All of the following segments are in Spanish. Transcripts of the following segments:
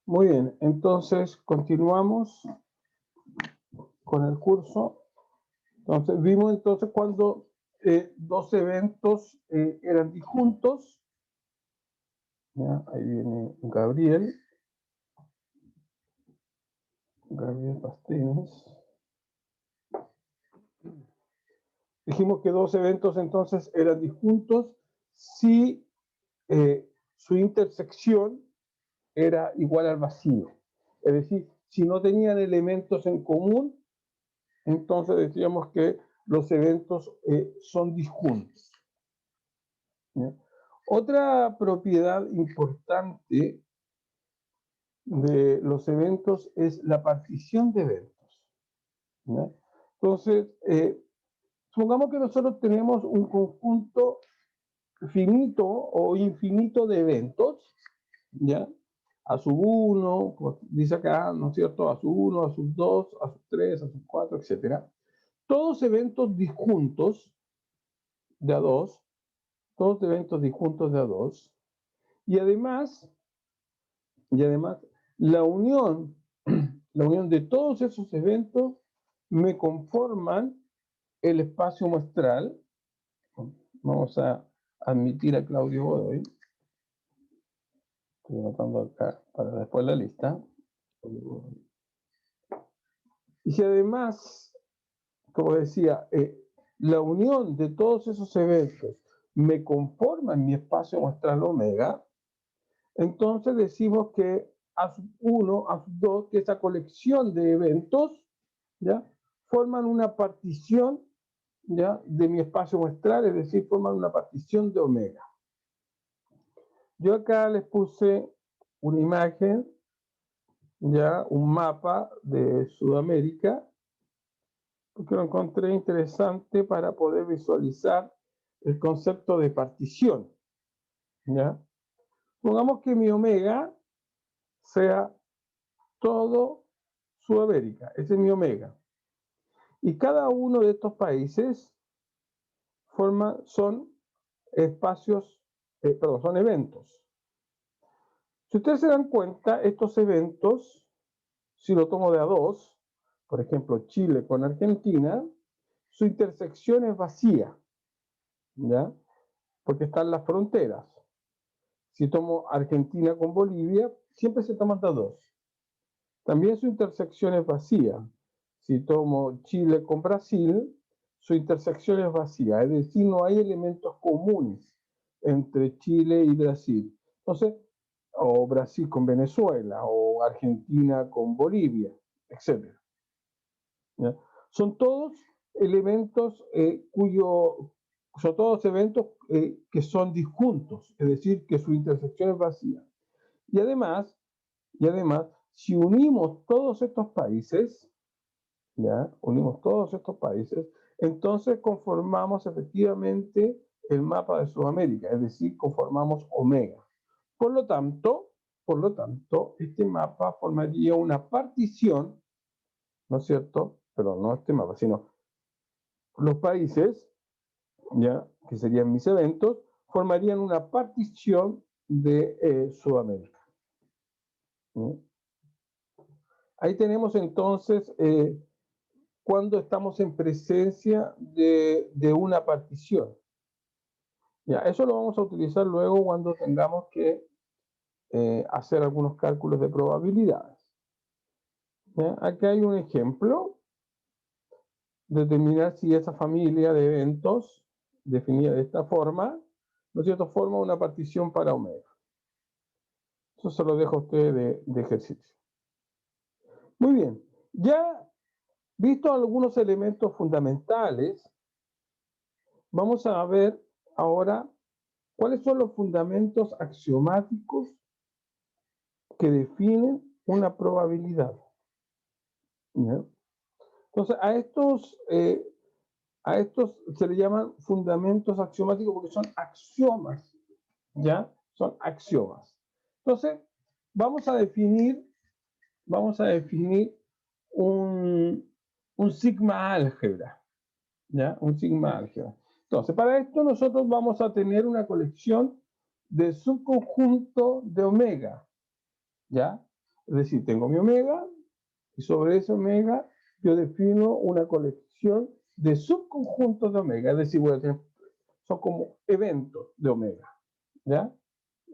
Muy bien, entonces continuamos con el curso. Entonces vimos entonces cuando dos eventos eran disjuntos. ¿Ya? Ahí viene Gabriel Pastenes. Dijimos que dos eventos entonces eran disjuntos si su intersección era igual al vacío. Es decir, si no tenían elementos en común, entonces decíamos que los eventos son disjuntos. ¿Ya? Otra propiedad importante de los eventos es la partición de eventos. ¿Ya? Entonces, supongamos que nosotros tenemos un conjunto finito o infinito de eventos, ¿ya? A sub 1, pues dice acá, ¿no es cierto? A sub 1, a sub 2, a sub 3, a sub 4, etc. Todos eventos disjuntos de A2, todos eventos disjuntos de A2, y además la unión, la unión de todos esos eventos me conforman el espacio muestral. Vamos a admitir a Claudio Godoy. Estoy anotando acá para después la lista. Y si además, como decía, la unión de todos esos eventos me conforma en mi espacio muestral omega, entonces decimos que A sub 1, A sub 2, que esa colección de eventos, ¿ya? Forman una partición, ¿ya? De mi espacio muestral, es decir, forman una partición de omega. Yo acá les puse una imagen, ya un mapa de Sudamérica, porque lo encontré interesante para poder visualizar el concepto de partición, ¿ya? Pongamos que mi omega sea todo Sudamérica, ese es mi omega. Y cada uno de estos países son espacios, son eventos. Si ustedes se dan cuenta, estos eventos, si lo tomo de A2, por ejemplo, Chile con Argentina, su intersección es vacía, ¿ya? Porque están las fronteras. Si tomo Argentina con Bolivia, siempre se toman de A2. También su intersección es vacía. Si tomo Chile con Brasil, su intersección es vacía, es decir, no hay elementos comunes entre Chile y Brasil. Entonces, o Brasil con Venezuela, o Argentina con Bolivia, etc. ¿Ya? Son todos elementos son todos eventos que son disjuntos, es decir, que su intersección es vacía. Y además, si unimos todos estos países, ¿ya? Unimos todos estos países, entonces conformamos efectivamente el mapa de Sudamérica, es decir, conformamos omega. Por lo tanto, este mapa formaría una partición, ¿no es cierto? Pero no este mapa, sino los países, ya, que serían mis eventos, formarían una partición de Sudamérica. ¿Sí? Ahí tenemos entonces cuando estamos en presencia de una partición. Ya, eso lo vamos a utilizar luego cuando tengamos que hacer algunos cálculos de probabilidades. ¿Ya? Aquí hay un ejemplo, determinar si esa familia de eventos, definida de esta forma, ¿no es cierto?, forma una partición para omega. Eso se lo dejo a ustedes de ejercicio. Muy bien, ya visto algunos elementos fundamentales, vamos a ver ahora cuáles son los fundamentos axiomáticos que definen una probabilidad. ¿Ya? Entonces, a estos se le llaman fundamentos axiomáticos porque son axiomas, ¿ya? Son axiomas. Entonces, vamos a definir un sigma álgebra, ¿ya? Un sigma álgebra. Entonces, para esto nosotros vamos a tener una colección de subconjunto de omega, ¿ya? Es decir, tengo mi omega y sobre ese omega yo defino una colección de subconjuntos de omega. Es decir, son como eventos de omega. ¿Ya?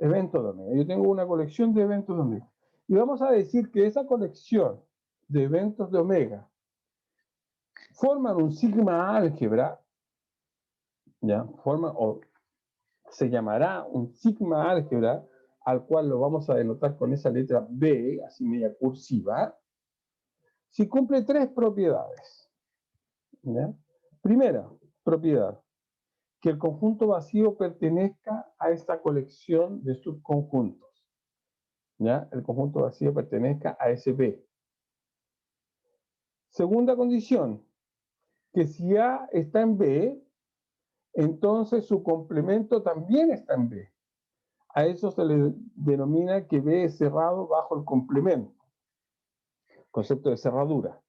Eventos de omega. Yo tengo una colección de eventos de omega. Y vamos a decir que esa colección de eventos de omega forman un sigma álgebra, ¿ya? O se llamará un sigma álgebra, al cual lo vamos a denotar con esa letra B, así media cursiva, si cumple tres propiedades. ¿Ya? Primera propiedad, que el conjunto vacío pertenezca a esta colección de subconjuntos. ¿Ya? El conjunto vacío pertenezca a ese B. Segunda condición, que si A está en B, entonces su complemento también está en B. A eso se le denomina que B es cerrado bajo el complemento. Concepto de cerradura.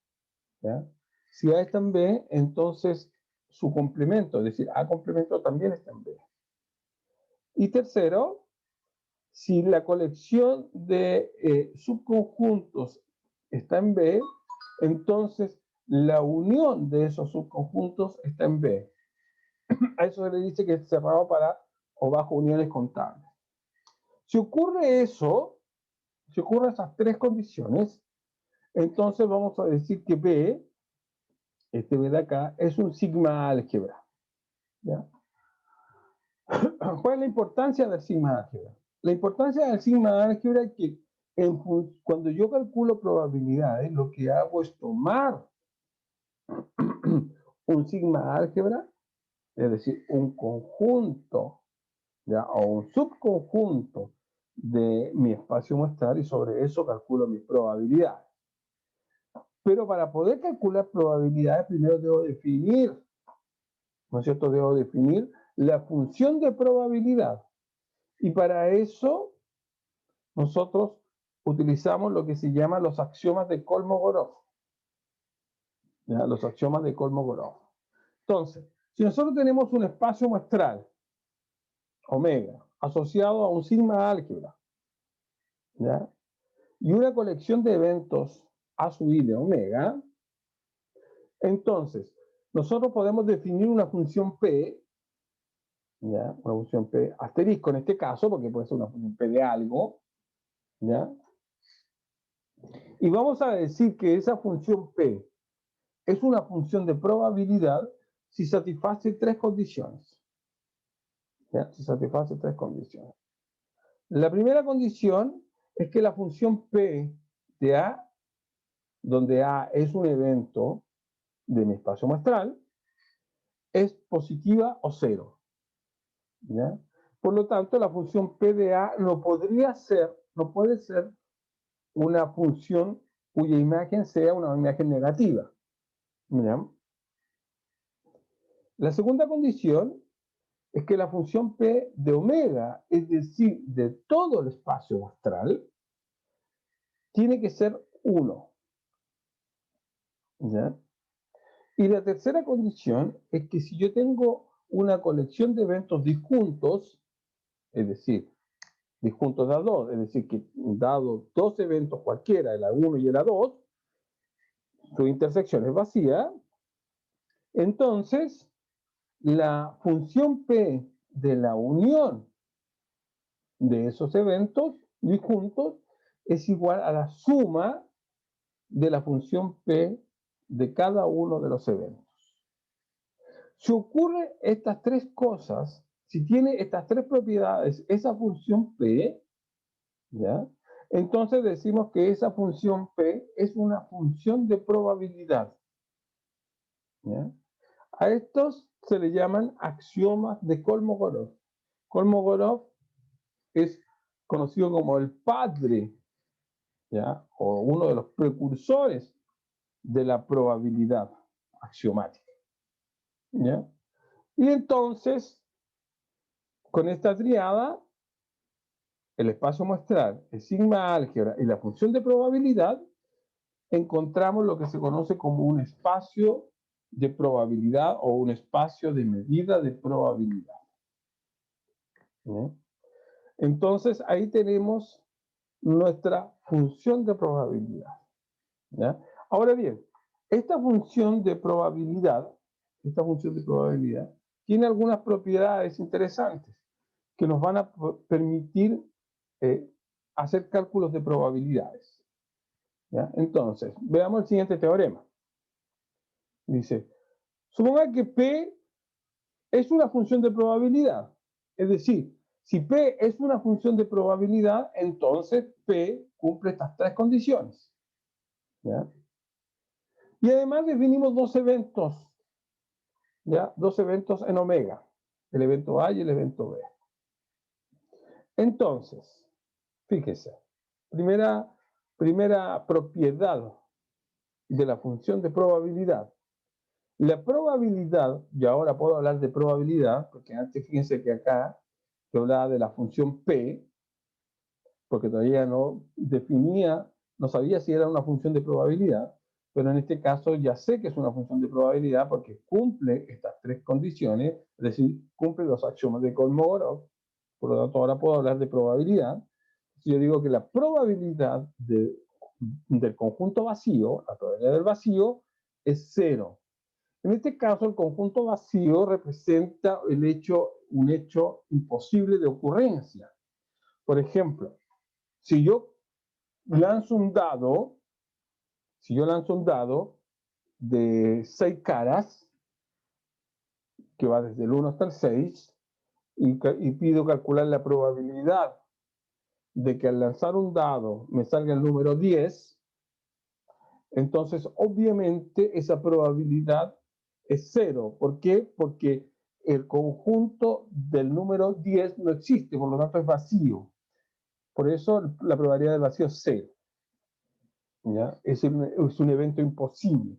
¿Ya? Si A está en B, entonces su complemento, es decir, A complemento también está en B. Y tercero, si la colección de subconjuntos está en B, entonces la unión de esos subconjuntos está en B. A eso se le dice que es cerrado para o bajo uniones contables. Si ocurre eso, si ocurren esas tres condiciones, entonces vamos a decir que B, este B de acá, es un sigma álgebra. ¿Ya? ¿Cuál es la importancia del sigma álgebra? La importancia del sigma álgebra es que cuando yo calculo probabilidades, lo que hago es tomar un sigma álgebra, es decir, un conjunto, ¿ya? O un subconjunto de mi espacio muestral y sobre eso calculo mis probabilidades. Pero para poder calcular probabilidades, primero debo definir, ¿no es cierto? Debo definir la función de probabilidad. Y para eso nosotros utilizamos lo que se llama los axiomas de Kolmogorov. ¿Ya? Los axiomas de Kolmogorov. Entonces, si nosotros tenemos un espacio muestral, omega, asociado a un sigma álgebra, ¿ya? Y una colección de eventos A sub i de omega, entonces nosotros podemos definir una función P, ¿ya? Una función P asterisco en este caso, porque puede ser una función P de algo, ¿ya? Y vamos a decir que esa función P es una función de probabilidad si satisface tres condiciones. ¿Ya? Si satisface tres condiciones. La primera condición es que la función P de A, donde A es un evento de mi espacio muestral, es positiva o cero. ¿Ya? Por lo tanto, la función P de A no puede ser una función cuya imagen sea una imagen negativa. ¿Ya? La segunda condición es que la función P de omega, es decir, de todo el espacio muestral, tiene que ser 1. ¿Ya? Y la tercera condición es que si yo tengo una colección de eventos disjuntos, es decir, disjuntos de A2, es decir, que dado dos eventos cualquiera, el A1 y el A2, su intersección es vacía, entonces la función P de la unión de esos eventos disjuntos es igual a la suma de la función P de cada uno de los eventos. Si ocurre estas tres cosas, si tiene estas tres propiedades, esa función P, ¿ya? Entonces decimos que esa función P es una función de probabilidad. ¿Ya? A estos se le llaman axiomas de Kolmogorov. Kolmogorov es conocido como el padre, ¿ya? O uno de los precursores de la probabilidad axiomática. ¿Ya? Y entonces, con esta triada, el espacio muestral, el sigma álgebra y la función de probabilidad, encontramos lo que se conoce como un espacio de probabilidad o un espacio de medida de probabilidad. ¿Sí? Entonces, ahí tenemos nuestra función de probabilidad. ¿Ya? Ahora bien, esta función de probabilidad tiene algunas propiedades interesantes que nos van a permitir hacer cálculos de probabilidades. ¿Ya? Entonces, veamos el siguiente teorema. Dice, suponga que P es una función de probabilidad. Es decir, si P es una función de probabilidad, entonces P cumple estas tres condiciones. ¿Ya? Y además definimos dos eventos, ¿ya? Dos eventos en omega, el evento A y el evento B. Entonces, fíjese, primera propiedad de la función de probabilidad. La probabilidad, y ahora puedo hablar de probabilidad, porque antes fíjense que acá yo hablaba de la función P, porque todavía no definía, no sabía si era una función de probabilidad, pero en este caso ya sé que es una función de probabilidad porque cumple estas tres condiciones, es decir, cumple los axiomas de Kolmogorov. Por lo tanto, ahora puedo hablar de probabilidad. Si yo digo que la probabilidad del conjunto vacío, la probabilidad del vacío, es cero. En este caso, el conjunto vacío representa un hecho imposible de ocurrencia. Por ejemplo, si yo lanzo un dado, de 6 caras, que va desde el 1 hasta el 6, y pido calcular la probabilidad de que al lanzar un dado me salga el número 10, entonces obviamente esa probabilidad es cero. ¿Por qué? Porque el conjunto del número 10 no existe, por lo tanto es vacío. Por eso la probabilidad del vacío es cero. ¿Ya? Es un evento imposible.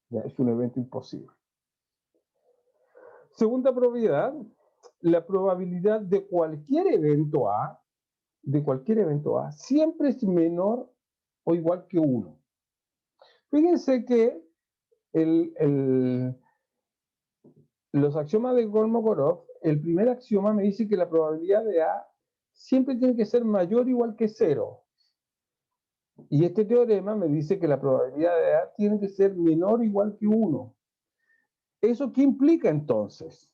¿Ya? Es un evento imposible. Segunda propiedad, la probabilidad de cualquier evento A, siempre es menor o igual que 1. Fíjense que los axiomas de Kolmogorov, el primer axioma me dice que la probabilidad de A siempre tiene que ser mayor o igual que 0. Y este teorema me dice que la probabilidad de A tiene que ser menor o igual que 1. ¿Eso qué implica entonces?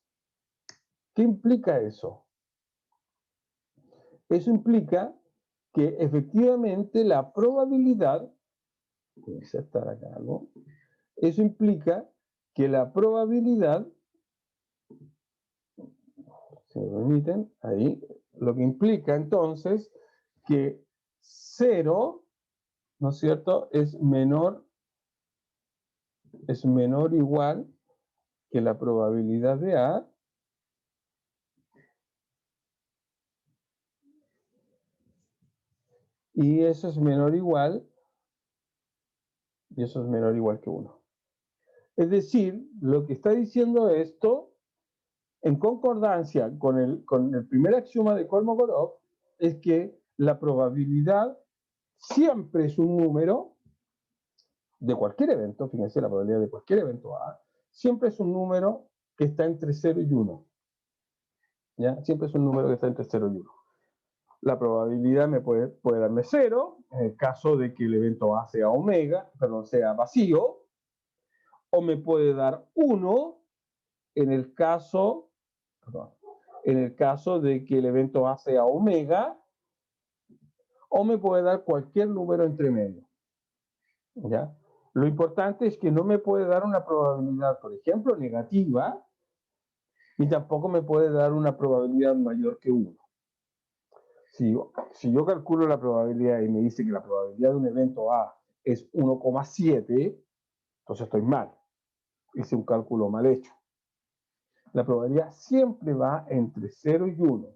¿Qué implica eso? Eso implica que efectivamente la probabilidad, voy a insertar acá algo, eso implica que la probabilidad, si me permiten, ahí, lo que implica entonces que 0, ¿no es cierto?, es menor o igual que la probabilidad de A, y eso es menor o igual, que 1. Es decir, lo que está diciendo esto, en concordancia con el primer axioma de Kolmogorov, es que la probabilidad siempre es un número de cualquier evento, fíjense, la probabilidad de cualquier evento A, siempre es un número que está entre 0 y 1. ¿Ya? Siempre es un número que está entre 0 y 1. La probabilidad me puede darme 0, en el caso de que el evento A sea sea vacío, o me puede dar 1 en el caso, de que el evento A sea omega, o me puede dar cualquier número entre medio. ¿Ya? Lo importante es que no me puede dar una probabilidad, por ejemplo, negativa, y tampoco me puede dar una probabilidad mayor que 1. Si yo calculo la probabilidad y me dice que la probabilidad de un evento A es 1,7, entonces estoy mal. Hice un cálculo mal hecho. La probabilidad siempre va entre 0 y 1.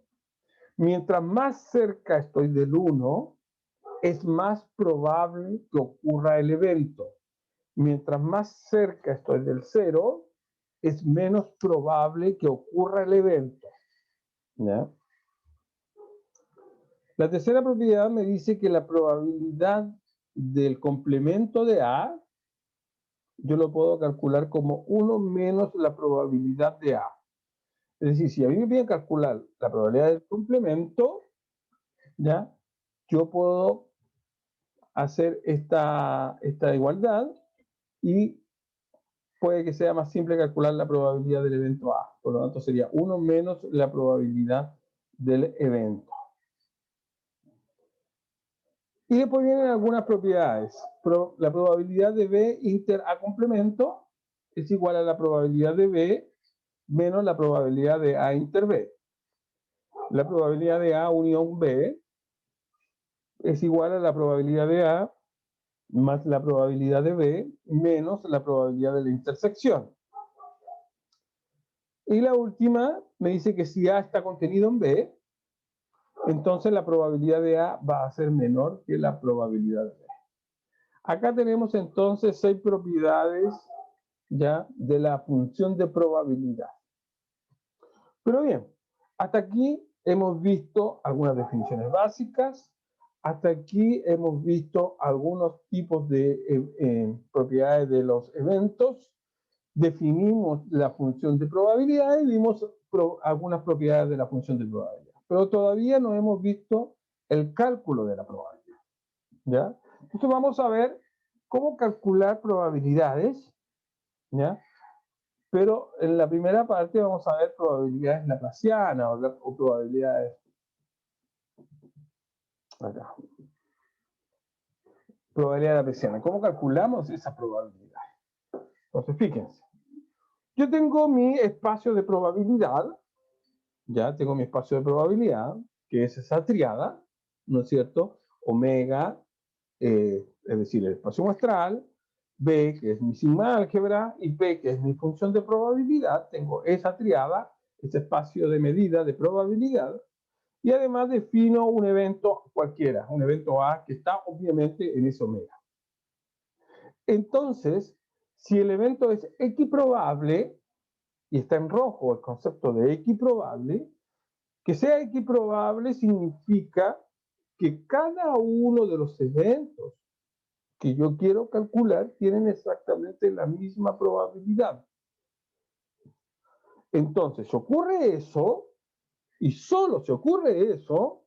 Mientras más cerca estoy del 1, es más probable que ocurra el evento. Mientras más cerca estoy del 0, es menos probable que ocurra el evento. ¿Ya? La tercera propiedad me dice que la probabilidad del complemento de A, yo lo puedo calcular como 1 menos la probabilidad de A. Es decir, si a mí me piden calcular la probabilidad del complemento, ¿ya? yo puedo hacer esta igualdad y puede que sea más simple calcular la probabilidad del evento A. Por lo tanto, sería 1 menos la probabilidad del evento. Y después vienen algunas propiedades. La probabilidad de B inter A complemento es igual a la probabilidad de B menos la probabilidad de A inter B. La probabilidad de A unión B es igual a la probabilidad de A más la probabilidad de B menos la probabilidad de la intersección. Y la última me dice que si A está contenido en B, entonces la probabilidad de A va a ser menor que la probabilidad de B. Acá tenemos entonces 6 propiedades ya de la función de probabilidad. Pero bien, hasta aquí hemos visto algunas definiciones básicas, hasta aquí hemos visto algunos tipos de propiedades de los eventos, definimos la función de probabilidad y vimos algunas propiedades de la función de probabilidad. Pero todavía no hemos visto el cálculo de la probabilidad, ¿ya? Entonces vamos a ver cómo calcular probabilidades, ¿ya? Pero en la primera parte vamos a ver probabilidades laplacianas o probabilidades. Acá. Probabilidad laplaciana. ¿Cómo calculamos esa probabilidad? Entonces, fíjense. Yo tengo mi espacio de probabilidad. Ya tengo mi espacio de probabilidad, que es esa triada, ¿no es cierto? Omega, es decir, el espacio muestral, B, que es mi sigma álgebra, y P, que es mi función de probabilidad. Tengo esa triada, ese espacio de medida de probabilidad, y además defino un evento cualquiera, un evento A que está obviamente en ese omega. Entonces, si el evento es equiprobable, y está en rojo el concepto de equiprobable, que sea equiprobable significa que cada uno de los eventos que yo quiero calcular tienen exactamente la misma probabilidad. Entonces, si ocurre eso, y solo si ocurre eso,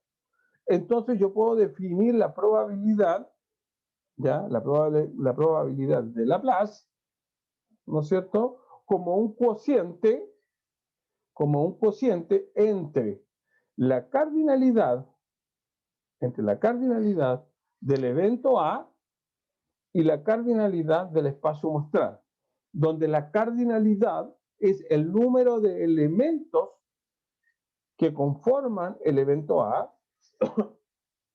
entonces yo puedo definir la probabilidad, ¿ya? La probabilidad de Laplace, ¿no es cierto? Como un cociente la cardinalidad, entre la cardinalidad del evento A y la cardinalidad del espacio muestral, donde la cardinalidad es el número de elementos que conforman el evento A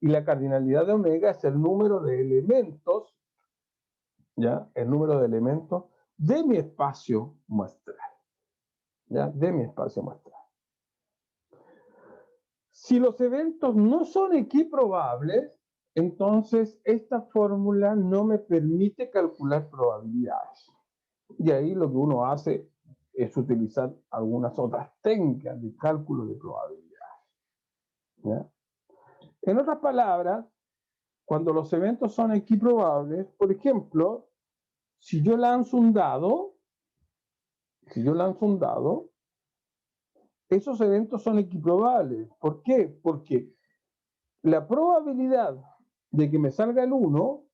y la cardinalidad de omega es el número de elementos, ¿ya? El número de elementos de mi espacio muestral, ¿ya? De mi espacio muestral. Si los eventos no son equiprobables, entonces esta fórmula no me permite calcular probabilidades. Y ahí lo que uno hace es utilizar algunas otras técnicas de cálculo de probabilidades, ¿ya? En otras palabras, cuando los eventos son equiprobables, por ejemplo, si yo lanzo un dado, esos eventos son equiprobables. ¿Por qué? Porque la probabilidad de que me salga el 1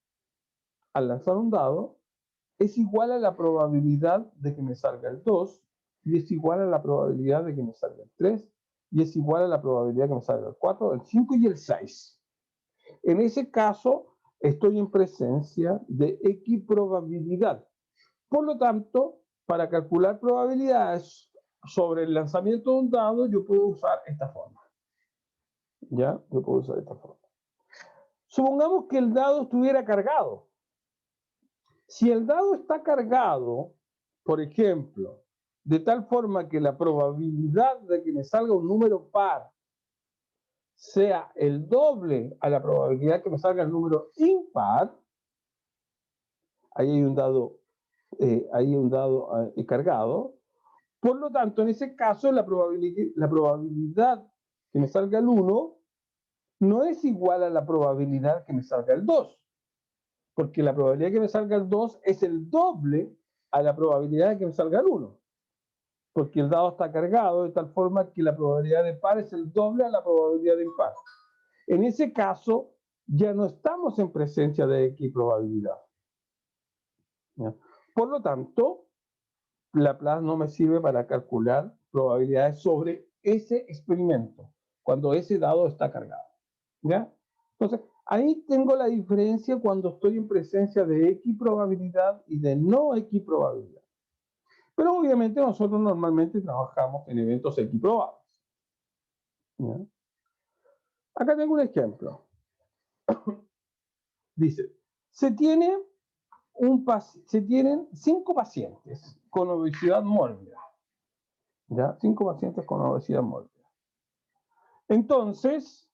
al lanzar un dado es igual a la probabilidad de que me salga el 2 y es igual a la probabilidad de que me salga el 3 y es igual a la probabilidad de que me salga el 4, el 5 y el 6. En ese caso, estoy en presencia de equiprobabilidad. Por lo tanto, para calcular probabilidades sobre el lanzamiento de un dado, yo puedo usar esta forma. ¿Ya? Yo puedo usar esta forma. Supongamos que el dado estuviera cargado. Si el dado está cargado, por ejemplo, de tal forma que la probabilidad de que me salga un número par sea el doble a la probabilidad que me salga el número impar, ahí hay un dado, cargado. Por lo tanto, en ese caso, la probabilidad que me salga el 1 no es igual a la probabilidad que me salga el 2, porque la probabilidad que me salga el 2 es el doble a la probabilidad de que me salga el 1, porque el dado está cargado de tal forma que la probabilidad de par es el doble a la probabilidad de impar. En ese caso, ya no estamos en presencia de X probabilidad. ¿Ya? Por lo tanto, Laplace no me sirve para calcular probabilidades sobre ese experimento, cuando ese dado está cargado. ¿Ya? Entonces, ahí tengo la diferencia cuando estoy en presencia de X probabilidad y de no X probabilidad. Pero obviamente nosotros normalmente trabajamos en eventos X probables. ¿Ya? Acá tengo un ejemplo. Dice, se tienen 5 pacientes con obesidad mórbida. ¿Ya? 5 pacientes con obesidad mórbida. Entonces,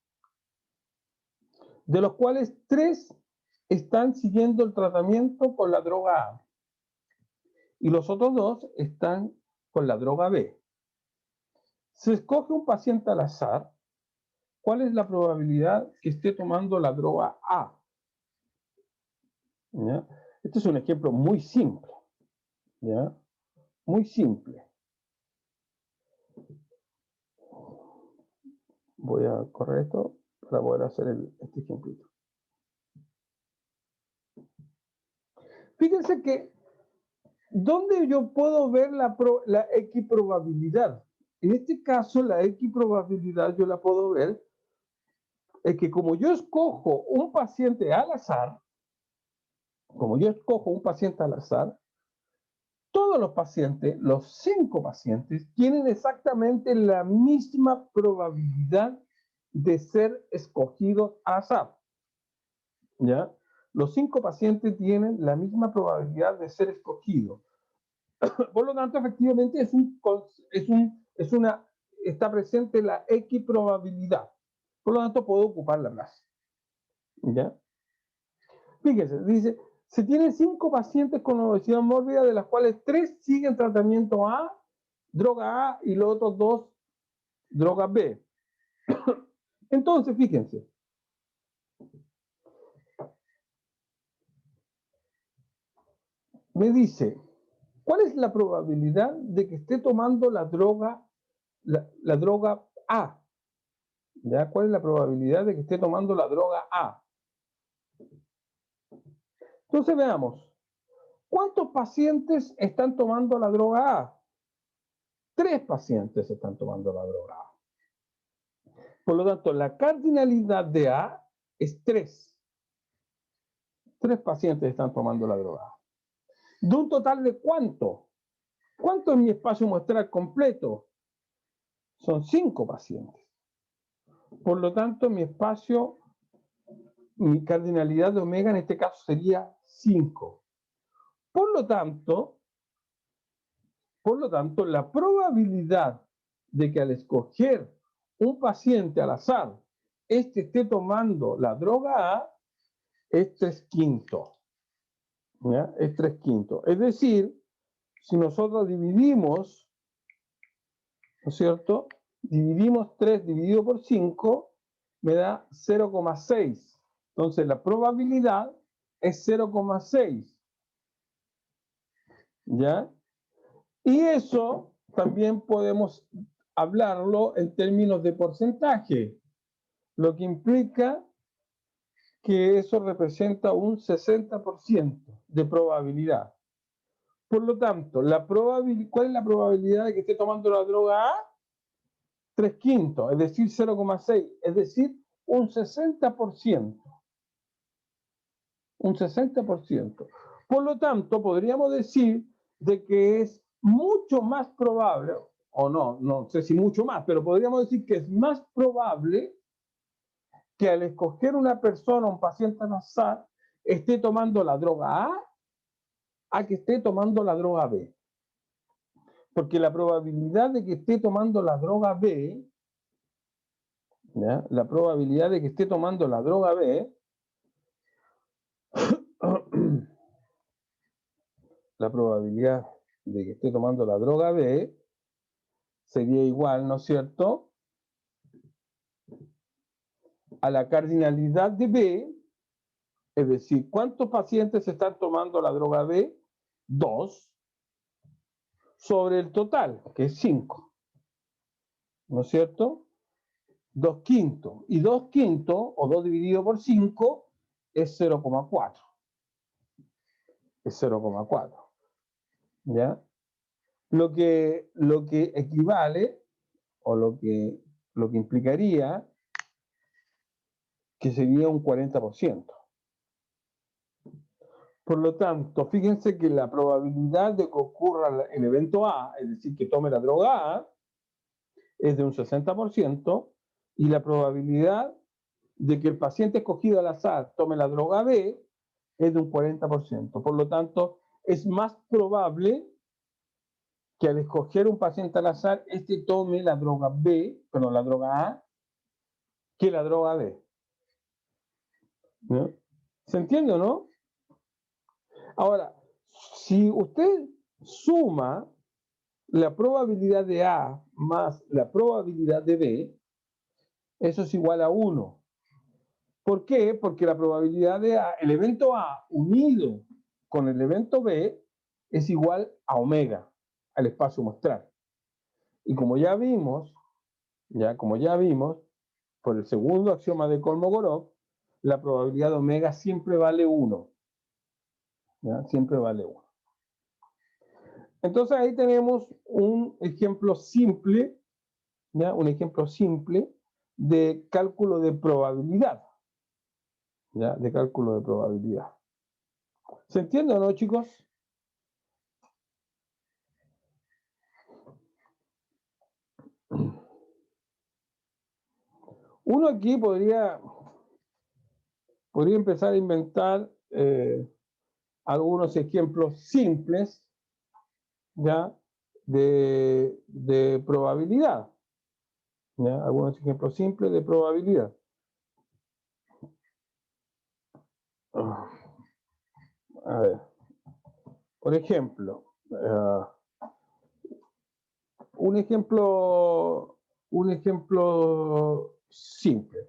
de los cuales 3 están siguiendo el tratamiento con la droga A y los otros 2 están con la droga B. Se escoge un paciente al azar. ¿Cuál es la probabilidad que esté tomando la droga A? ¿Ya? Este es un ejemplo muy simple. ¿Ya? Muy simple. Voy a correr esto para poder hacer este ejemplito. Fíjense que, ¿dónde yo puedo ver la equiprobabilidad? En este caso, la equiprobabilidad yo la puedo ver, es que como yo escojo un paciente al azar, todos los pacientes, los 5 pacientes, tienen exactamente la misma probabilidad de ser escogidos al azar. ¿Ya? Los 5 pacientes tienen la misma probabilidad de ser escogidos. Por lo tanto, efectivamente, está presente la equiprobabilidad. Por lo tanto, puedo ocupar la frase. ¿Ya? Fíjese, dice, se tienen 5 pacientes con obesidad mórbida, de las cuales 3 siguen tratamiento A, droga A, y los otros 2, droga B. Entonces, fíjense. Me dice, ¿cuál es la probabilidad de que esté tomando la droga A? ¿Ya? ¿Cuál es la probabilidad de que esté tomando la droga A? Entonces veamos, ¿cuántos pacientes están tomando la droga A? 3 pacientes están tomando la droga A. Por lo tanto, la cardinalidad de A es 3. 3 pacientes están tomando la droga A. ¿De un total de cuánto? ¿Cuánto es mi espacio muestral completo? Son 5 pacientes. Por lo tanto, mi cardinalidad de omega en este caso sería 5. Por lo tanto, la probabilidad de que al escoger un paciente al azar, esté tomando la droga A, es 3/5. ¿Ya? Es 3/5. Es decir, si nosotros dividimos, ¿no es cierto? Dividimos 3 dividido por 5, me da 0,6. Entonces la probabilidad es 0,6. ¿Ya? Y eso también podemos hablarlo en términos de porcentaje, lo que implica que eso representa un 60% de probabilidad. Por lo tanto, ¿cuál es la probabilidad de que esté tomando la droga A? 3/5, es decir, 0,6, es decir, un 60%. Un 60%. Por lo tanto, podríamos decir de que es mucho más probable, o no sé si mucho más, pero podríamos decir que es más probable que al escoger una persona, un paciente al azar, esté tomando la droga a que esté tomando la droga B. Porque la probabilidad de que esté tomando la droga B, ¿ya? La probabilidad de que esté tomando la droga B, la probabilidad de que esté tomando la droga B sería igual, ¿no es cierto?, a la cardinalidad de B, es decir, ¿cuántos pacientes están tomando la droga B? 2, sobre el total, que es 5, ¿no es cierto? 2 quintos. Y 2 quintos, o 2 dividido por 5, es 0,4. Es 0,4. ¿Ya? Lo que equivale, o lo que implicaría, que sería un 40%. Por lo tanto, fíjense que la probabilidad de que ocurra el evento A, es decir, que tome la droga A, es de un 60%, y la probabilidad de que el paciente escogido al azar tome la droga B es de un 40%. Por lo tanto, es más probable que al escoger un paciente al azar, este tome la droga B, perdón, la droga A, que la droga B. ¿No? ¿Se entiende o no? Ahora, si usted suma la probabilidad de A más la probabilidad de B, eso es igual a 1. ¿Por qué? Porque la probabilidad de A, el evento A unido con el evento B, es igual a omega, al espacio muestral. Y como ya vimos, por el segundo axioma de Kolmogorov, la probabilidad de omega siempre vale 1. ¿Ya? Siempre vale 1. Entonces ahí tenemos un ejemplo simple, ¿ya? Un ejemplo simple de cálculo de probabilidad. ¿Ya? De cálculo de probabilidad. ¿Se entiende o no, chicos? Uno aquí podría empezar a inventar algunos ejemplos simples, ¿ya? De probabilidad. ¿Ya? Algunos ejemplos simples de probabilidad. A ver. Por ejemplo, un ejemplo simple.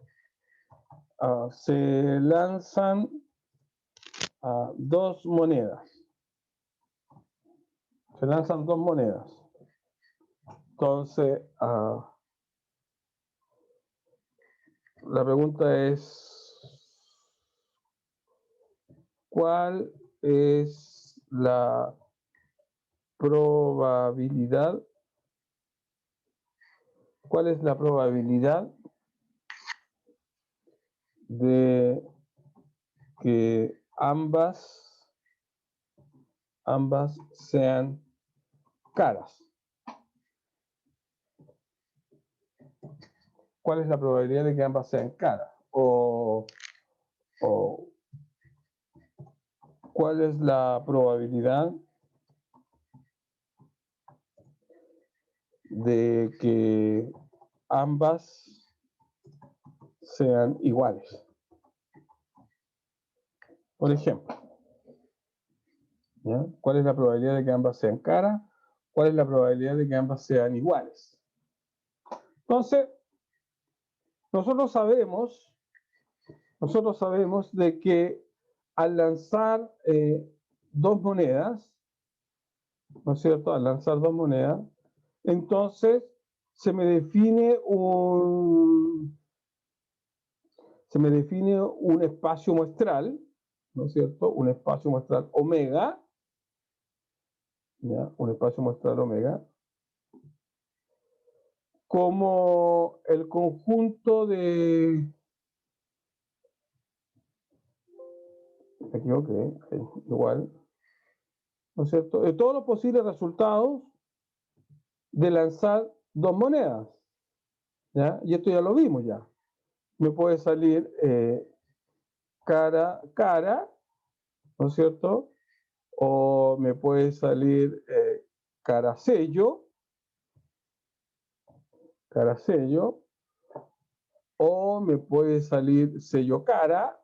Se lanzan dos monedas. Se lanzan dos monedas. Entonces, la pregunta es, ¿cuál es la probabilidad? ¿Cuál es la probabilidad de que ambas sean caras? ¿Cuál es la probabilidad de que ambas sean caras? O ¿cuál es la probabilidad de que ambas sean iguales? Por ejemplo, ¿ya? ¿Cuál es la probabilidad de que ambas sean caras? ¿Cuál es la probabilidad de que ambas sean iguales? Entonces, nosotros sabemos de que al lanzar dos monedas, ¿no es cierto? Al lanzar dos monedas, entonces se me define un espacio muestral, ¿no es cierto? Un espacio muestral omega, ¿ya? Un espacio muestral omega, como el conjunto de... Me equivoqué, igual, ¿no es cierto? De todos los posibles resultados de lanzar dos monedas, ¿ya? Y esto ya lo vimos ya. Me puede salir cara, ¿no es cierto? O me puede salir cara sello, o me puede salir sello cara,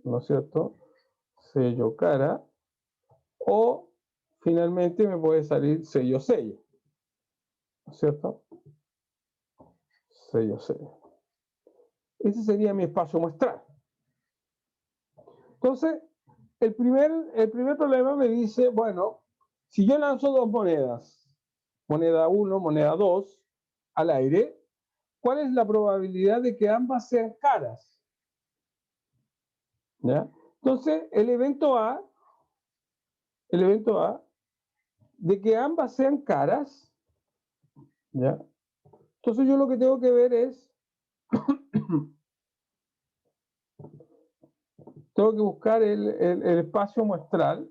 ¿no es cierto? Sello cara, o finalmente me puede salir sello, ¿no es cierto? Sello. Ese sería mi espacio muestral. Entonces, el primer problema me dice, bueno, si yo lanzo dos monedas, moneda 1, moneda 2, al aire, ¿cuál es la probabilidad de que ambas sean caras? ¿Ya? Entonces, el evento A, de que ambas sean caras, ¿ya? Entonces yo lo que tengo que ver es, tengo que buscar el espacio muestral,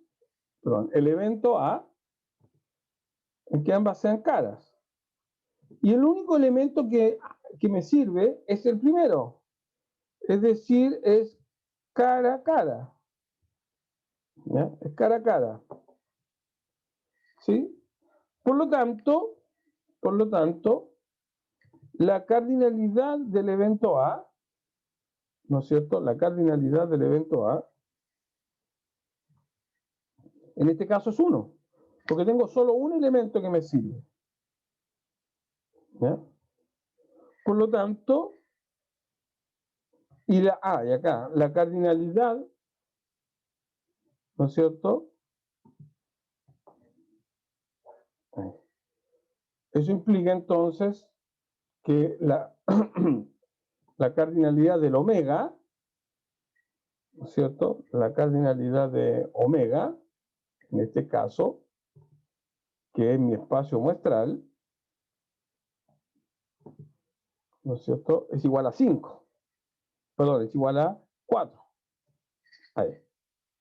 perdón, el evento A, en que ambas sean caras. Y el único elemento que me sirve es el primero, es decir, es cara a cara. ¿Ya? Es cara a cara. ¿Sí? Por lo tanto, la cardinalidad del evento A, ¿no es cierto? La cardinalidad del evento A, en este caso es 1, porque tengo solo un elemento que me sirve. ¿Ya? Por lo tanto, y acá, la cardinalidad, ¿no es cierto? Eso implica entonces que la cardinalidad del omega, ¿no es cierto? La cardinalidad de omega, en este caso, que es mi espacio muestral, ¿no es cierto? Es igual a 5. Perdón, es igual a 4. Ahí.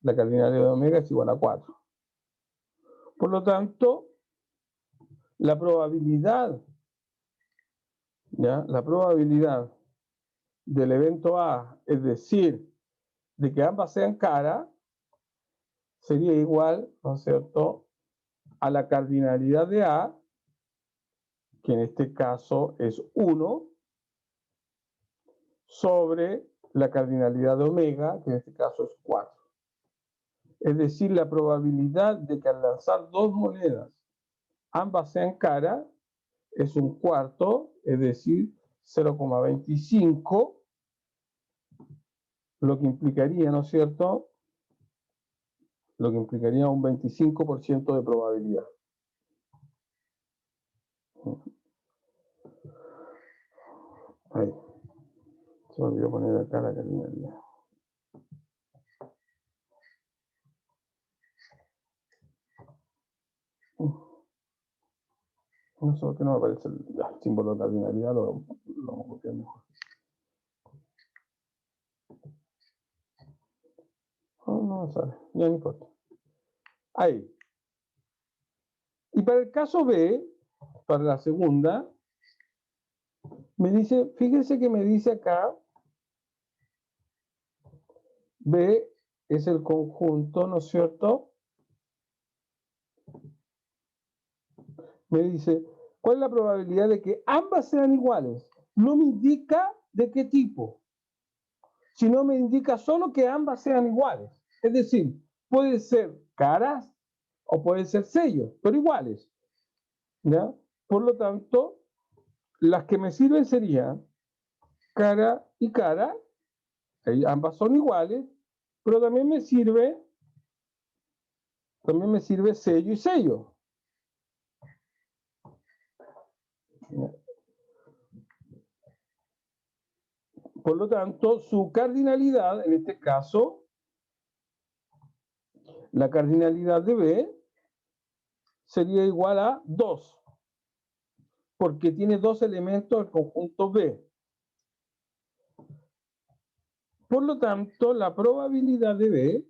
La cardinalidad de omega es igual a 4. Por lo tanto, la probabilidad, ¿ya? La probabilidad del evento A, es decir, de que ambas sean caras, sería igual, ¿no es cierto?, a la cardinalidad de A, que en este caso es 1, sobre la cardinalidad de omega, que en este caso es 4. Es decir, la probabilidad de que al lanzar dos monedas ambas sean caras es un cuarto, es decir, 0,25, lo que implicaría, ¿no es cierto?, lo que implicaría un 25% de probabilidad. Ahí. Se me olvidó poner acá la cardinalidad. No sé por qué no me aparece el símbolo de cardinalidad, lo vamos a copiar mejor. No sale, ya no importa. Ahí. Y para el caso B, para la segunda, me dice, fíjense que me dice acá, B es el conjunto, ¿no es cierto? Me dice, ¿cuál es la probabilidad de que ambas sean iguales? No me indica de qué tipo, sino me indica solo que ambas sean iguales. Es decir, puede ser caras o puede ser sellos, pero iguales. ¿Ya? Por lo tanto, las que me sirven serían cara y cara, ambas son iguales, pero también me sirve sello y sello. Por lo tanto, su cardinalidad, en este caso, la cardinalidad de B sería igual a 2, porque tiene dos elementos del conjunto B. Por lo tanto, la probabilidad de B,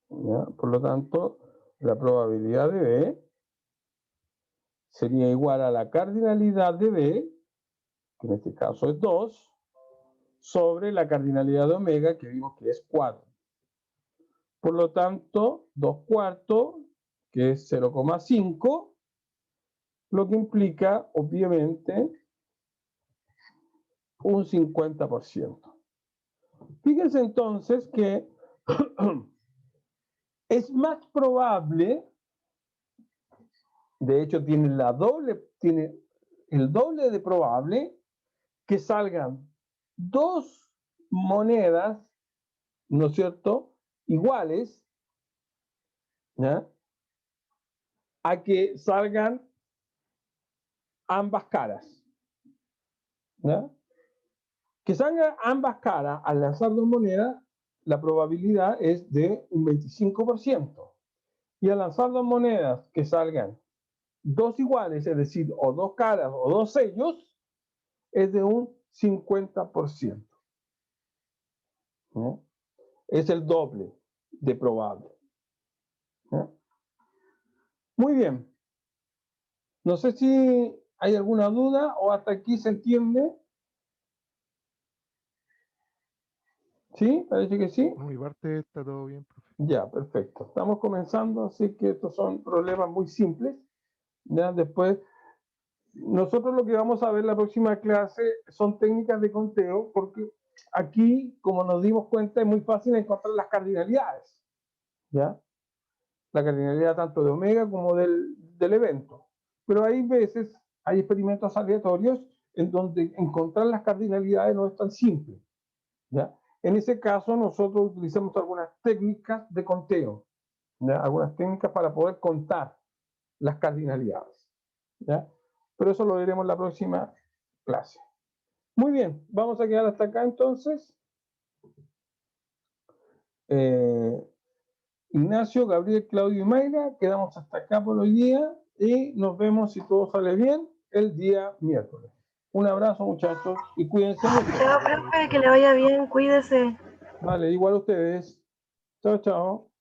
¿ya? Por lo tanto, la probabilidad de B sería igual a la cardinalidad de B, que en este caso es 2, sobre la cardinalidad de omega, que vimos que es 4. Por lo tanto, 2 cuartos, que es 0,5, lo que implica, obviamente, un 50%. Fíjense entonces que es más probable, de hecho tiene el doble de probable que salgan dos monedas, ¿no es cierto?, iguales, ¿ya?, a que salgan ambas caras. ¿Ya? Que salgan ambas caras al lanzar dos monedas, la probabilidad es de un 25%. Y al lanzar dos monedas que salgan dos iguales, es decir, o dos caras o dos sellos, es de un 50%. ¿No? Es el doble de probable. ¿No? Muy bien. No sé si hay alguna duda o hasta aquí se entiende. ¿Sí? Parece que sí. Por mi parte está todo bien, profe. Ya, perfecto. Estamos comenzando, así que estos son problemas muy simples. Ya después, nosotros lo que vamos a ver en la próxima clase son técnicas de conteo, porque aquí, como nos dimos cuenta, es muy fácil encontrar las cardinalidades. ¿Ya? La cardinalidad tanto de omega como del evento. Pero hay veces, hay experimentos aleatorios en donde encontrar las cardinalidades no es tan simple. ¿Ya? En ese caso, nosotros utilizamos algunas técnicas de conteo, ¿ya? Algunas técnicas para poder contar las cardinalidades. ¿Ya? Pero eso lo veremos en la próxima clase. Muy bien, vamos a quedar hasta acá entonces. Ignacio, Gabriel, Claudio y Mayra, quedamos hasta acá por hoy día y nos vemos, si todo sale bien, el día miércoles. Un abrazo, muchachos, y cuídense mucho. Chao, profe, que le vaya bien, cuídese. Vale, igual a ustedes. Chao, chao.